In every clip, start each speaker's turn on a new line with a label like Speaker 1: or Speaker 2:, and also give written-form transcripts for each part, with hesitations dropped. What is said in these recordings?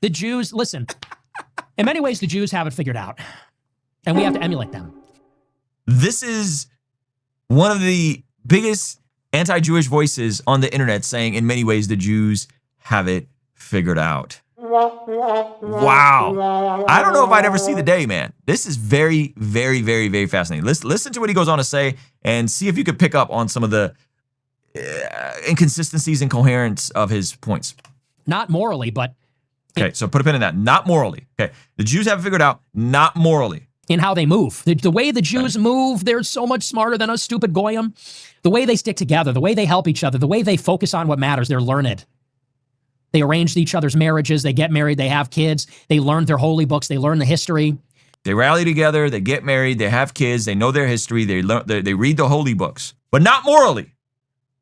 Speaker 1: The Jews, listen, in many ways, the Jews have it figured out, and we have to emulate them.
Speaker 2: This is one of the biggest anti-Jewish voices on the internet saying, in many ways, the Jews have it figured out. Wow. I don't know if I'd ever see the day, man. This is very, very, very, very fascinating. Listen to what he goes on to say and see if you could pick up on some of the inconsistencies and coherence of his points.
Speaker 1: Not morally, but...
Speaker 2: Okay, so put a pin in that. Not morally. Okay, the Jews have it figured out, not morally.
Speaker 1: In how they move. The way the Jews move, they're so much smarter than us stupid goyim. The way they stick together, the way they help each other, the way they focus on what matters, they're learned. They arrange each other's marriages, they get married, they have kids, they learn their holy books, they learn the history.
Speaker 2: They rally together, they get married, they have kids, they know their history, they read the holy books. But not morally.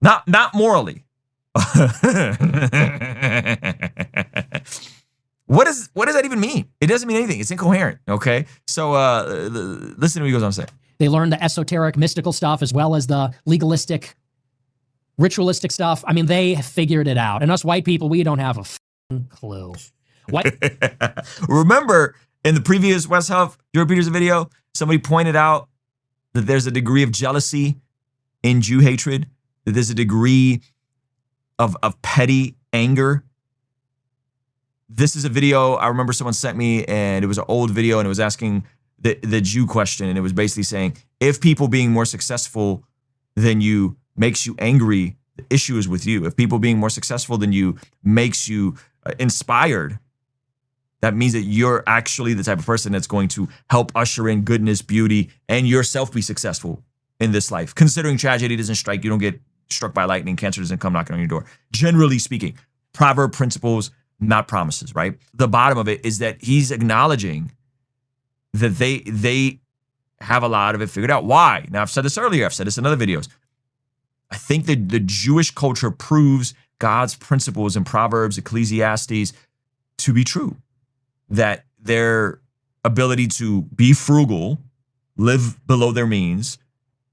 Speaker 2: Not morally. What does that even mean? It doesn't mean anything. It's incoherent, okay? So listen to what he goes on to say.
Speaker 1: They learn the esoteric, mystical stuff as well as the legalistic, ritualistic stuff. I mean, they have figured it out. And us white people, we don't have a clue.
Speaker 2: Remember, in the previous West Huff, Jordan Peterson video, somebody pointed out that there's a degree of jealousy in Jew hatred, that there's a degree of petty anger. This is a video I remember someone sent me, and it was an old video, and it was asking the Jew question, and it was basically saying, if people being more successful than you makes you angry, the issue is with you. If people being more successful than you makes you inspired, that means that you're actually the type of person that's going to help usher in goodness, beauty, and yourself be successful in this life. Considering tragedy doesn't strike, you don't get struck by lightning, cancer doesn't come knocking on your door. Generally speaking, proverb principles, not promises, right? The bottom of it is that he's acknowledging that they have a lot of it figured out. Why? Now, I've said this earlier. I've said this in other videos. I think that the Jewish culture proves God's principles in Proverbs, Ecclesiastes to be true. That their ability to be frugal, live below their means,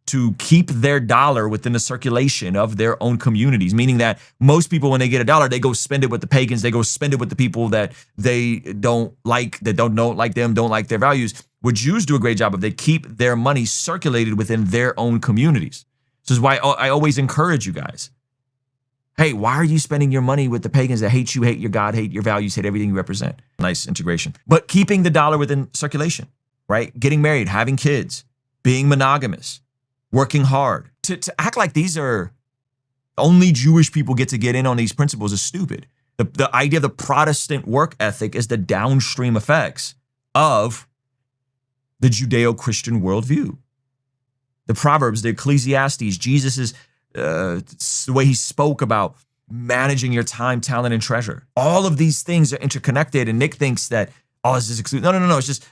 Speaker 2: to keep their dollar within the circulation of their own communities, meaning that most people, when they get a dollar, they go spend it with the pagans, they go spend it with the people that they don't like, that don't like them, don't like their values. What Jews do a great job of, they keep their money circulated within their own communities. This is why I always encourage you guys. Hey, why are you spending your money with the pagans that hate you, hate your God, hate your values, hate everything you represent? Nice integration. But keeping the dollar within circulation, right? Getting married, having kids, being monogamous, working hard. To act like these are only Jewish people get in on these principles is stupid. The idea of the Protestant work ethic is the downstream effects of the Judeo-Christian worldview. The Proverbs, the Ecclesiastes, Jesus's the way he spoke about managing your time, talent, and treasure. All of these things are interconnected, and Nick thinks that, oh, this is exclusive. No. It's just,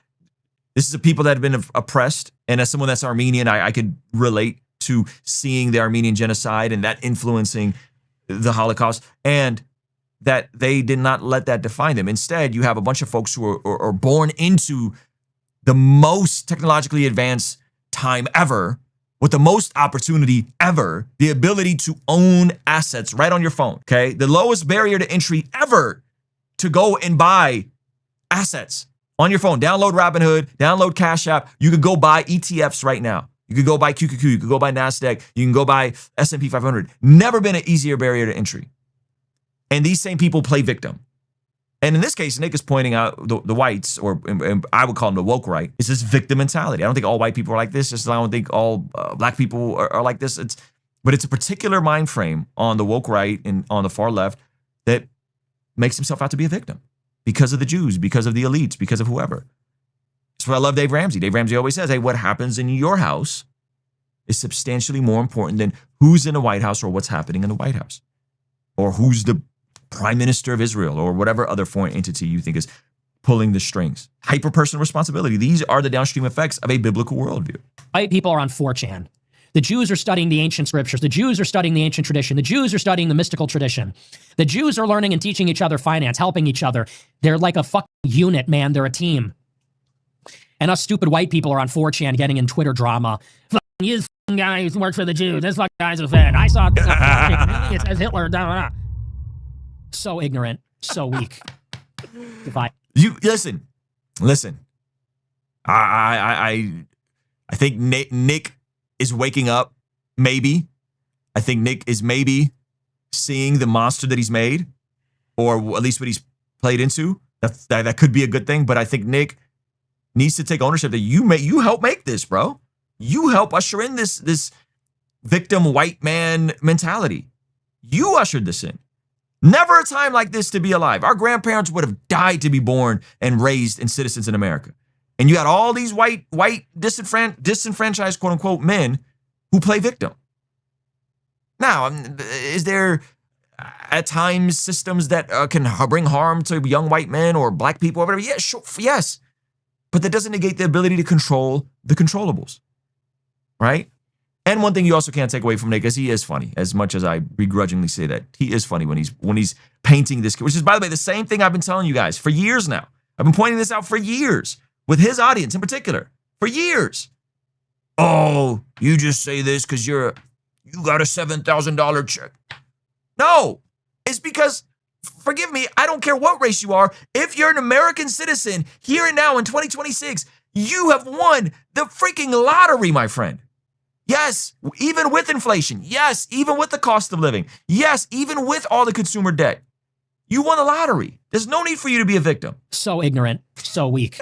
Speaker 2: this is a people that have been oppressed. And as someone that's Armenian, I could relate to seeing the Armenian genocide and that influencing the Holocaust, and that they did not let that define them. Instead, you have a bunch of folks who are born into the most technologically advanced time ever, with the most opportunity ever, the ability to own assets right on your phone, okay? The lowest barrier to entry ever to go and buy assets on your phone. Download Robinhood, download Cash App. You could go buy ETFs right now. You could go buy QQQ, you could go buy NASDAQ, you can go buy S&P 500. Never been an easier barrier to entry. And these same people play victim. And in this case, Nick is pointing out the whites, or I would call them the woke right, it's this victim mentality. I don't think all white people are like this, just as I don't think all black people are like this. But it's a particular mind frame on the woke right and on the far left that makes himself out to be a victim because of the Jews, because of the elites, because of whoever. That's what I love Dave Ramsey. Dave Ramsey always says, hey, what happens in your house is substantially more important than who's in the White House or what's happening in the White House, or who's the Prime Minister of Israel, or whatever other foreign entity you think is pulling the strings. Hyper-personal responsibility. These are the downstream effects of a biblical worldview.
Speaker 1: White people are on 4chan. The Jews are studying the ancient scriptures. The Jews are studying the ancient tradition. The Jews are studying the mystical tradition. The Jews are learning and teaching each other finance, helping each other. They're like a fucking unit, man. They're a team. And us stupid white people are on 4chan getting in Twitter drama. You guys work for the Jews. This fucking guy's a fan. I saw it says Hitler. So ignorant. So weak. Divide.
Speaker 2: You listen. I think Nick is waking up. Maybe. I think Nick is maybe seeing the monster that he's made, or at least what he's played into. That could be a good thing. But I think Nick needs to take ownership that you help make this, bro. You help usher in this victim white man mentality. You ushered this in. Never a time like this to be alive. Our grandparents would have died to be born and raised and citizens in America. And you got all these white disenfranchised, quote unquote, men who play victim. Now, is there at times systems that can bring harm to young white men or black people or whatever? Yeah, sure, yes. But that doesn't negate the ability to control the controllables, right? And one thing you also can't take away from Nick is he is funny. As much as I begrudgingly say that, he is funny when he's painting this, which is, by the way, the same thing I've been telling you guys for years now. I've been pointing this out for years with his audience in particular for years. Oh, you just say this because you got a $7,000 check. No, it's because, forgive me, I don't care what race you are. If you're an American citizen here and now in 2026, you have won the freaking lottery, my friend. Yes, even with inflation. Yes, even with the cost of living. Yes, even with all the consumer debt. You won the lottery. There's no need for you to be a victim.
Speaker 1: So ignorant, so weak.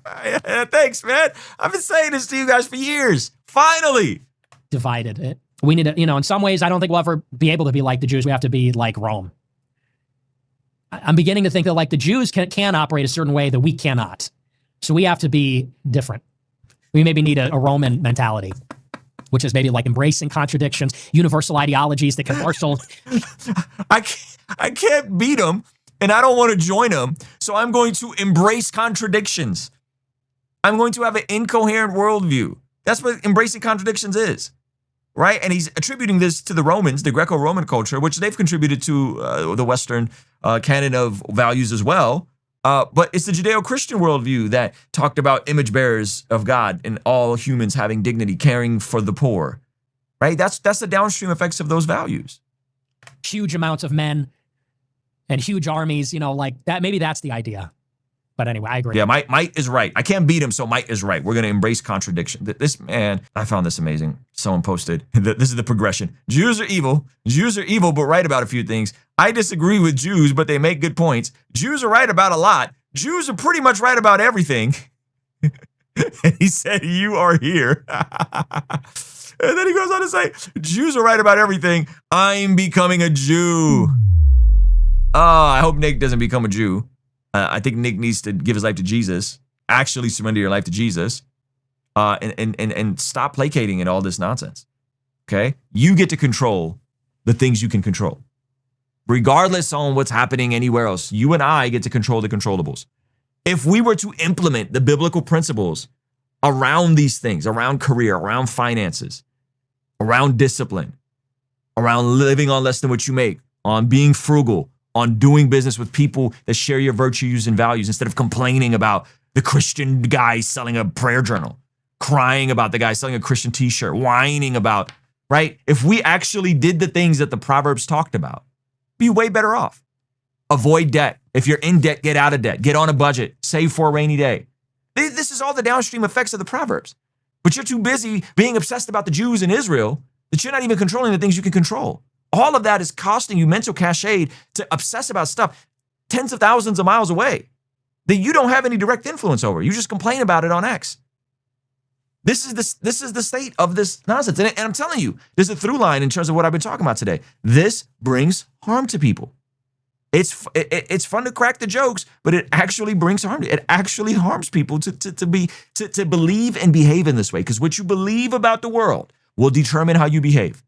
Speaker 2: Thanks, man. I've been saying this to you guys for years. Finally.
Speaker 1: Divided. We need to, in some ways, I don't think we'll ever be able to be like the Jews. We have to be like Rome. I'm beginning to think that like the Jews can operate a certain way that we cannot. So we have to be different. We maybe need a Roman mentality, which is maybe like embracing contradictions, universal ideologies that can marshal.
Speaker 2: I can't beat them, and I don't want to join them, so I'm going to embrace contradictions. I'm going to have an incoherent worldview. That's what embracing contradictions is, right? And he's attributing this to the Romans, the Greco-Roman culture, which they've contributed to the Western canon of values as well. But it's the Judeo-Christian worldview that talked about image bearers of God and all humans having dignity, caring for the poor, right? That's the downstream effects of those values.
Speaker 1: Huge amounts of men and huge armies, like that. Maybe that's the idea. But anyway, I agree.
Speaker 2: Yeah, might is right. I can't beat him, so might is right. We're going to embrace contradiction. This, man, I found this amazing. Someone posted, this is the progression. Jews are evil, but right about a few things. I disagree with Jews, but they make good points. Jews are right about a lot. Jews are pretty much right about everything. And he said, you are here. And then he goes on to say, Jews are right about everything. I'm becoming a Jew. I hope Nick doesn't become a Jew. I think Nick needs to give his life to Jesus. Actually surrender your life to Jesus. And stop placating in all this nonsense. Okay? You get to control the things you can control. Regardless on what's happening anywhere else, you and I get to control the controllables. If we were to implement the biblical principles around these things, around career, around finances, around discipline, around living on less than what you make, on being frugal, on doing business with people that share your virtues and values, instead of complaining about the Christian guy selling a prayer journal, crying about the guy selling a Christian t-shirt, whining about, right? If we actually did the things that the Proverbs talked about, be way better off. Avoid debt. If you're in debt, get out of debt. Get on a budget. Save for a rainy day. This is all the downstream effects of the Proverbs. But you're too busy being obsessed about the Jews in Israel that you're not even controlling the things you can control. All of that is costing you mental cachet to obsess about stuff tens of thousands of miles away that you don't have any direct influence over. You just complain about it on X. This is the state of this nonsense. And I'm telling you, there's a through line in terms of what I've been talking about today. This brings harm to people. It's fun to crack the jokes, but it actually brings harm. It actually harms people to believe and behave in this way, because what you believe about the world will determine how you behave.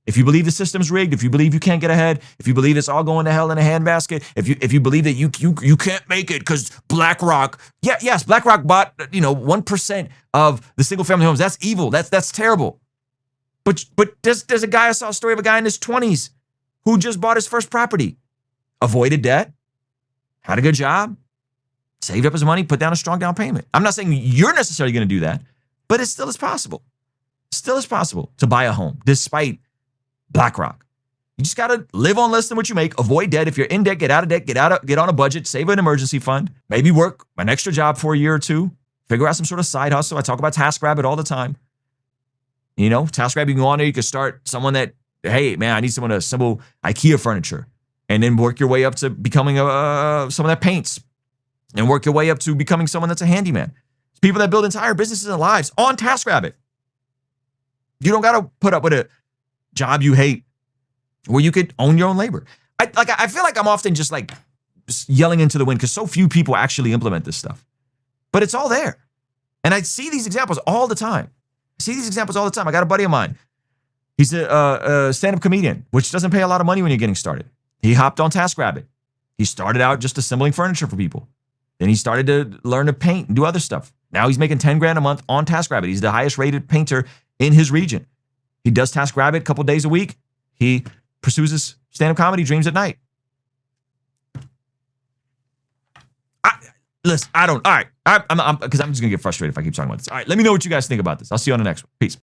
Speaker 2: If you believe the system's rigged, if you believe you can't get ahead, if you believe it's all going to hell in a handbasket, if you believe that you can't make it because BlackRock, yes, BlackRock bought 1% of the single family homes. That's evil. That's terrible. But there's a guy, I saw a story of a guy in his 20s who just bought his first property, avoided debt, had a good job, saved up his money, put down a strong down payment. I'm not saying you're necessarily going to do that, but it still is possible. Still is possible to buy a home despite BlackRock. You just got to live on less than what you make, avoid debt. If you're in debt, get out of debt, get on a budget, save an emergency fund, maybe work an extra job for a year or two, figure out some sort of side hustle. I talk about TaskRabbit all the time. You know, TaskRabbit, you can go on there, you can start someone that, hey, man, I need someone to assemble IKEA furniture, and then work your way up to becoming someone that paints, and work your way up to becoming someone that's a handyman. It's people that build entire businesses and lives on TaskRabbit. You don't got to put up with a job you hate where you could own your own labor. I feel like I'm often just like yelling into the wind because so few people actually implement this stuff. But it's all there. And I see these examples all the time. I got a buddy of mine. He's a stand-up comedian, which doesn't pay a lot of money when you're getting started. He hopped on TaskRabbit. He started out just assembling furniture for people. Then he started to learn to paint and do other stuff. Now he's making 10 grand a month on TaskRabbit. He's the highest rated painter in his region. He does TaskRabbit a couple days a week. He pursues his stand-up comedy dreams at night. Listen, I don't. All right. I'm just going to get frustrated if I keep talking about this. All right. Let me know what you guys think about this. I'll see you on the next one. Peace.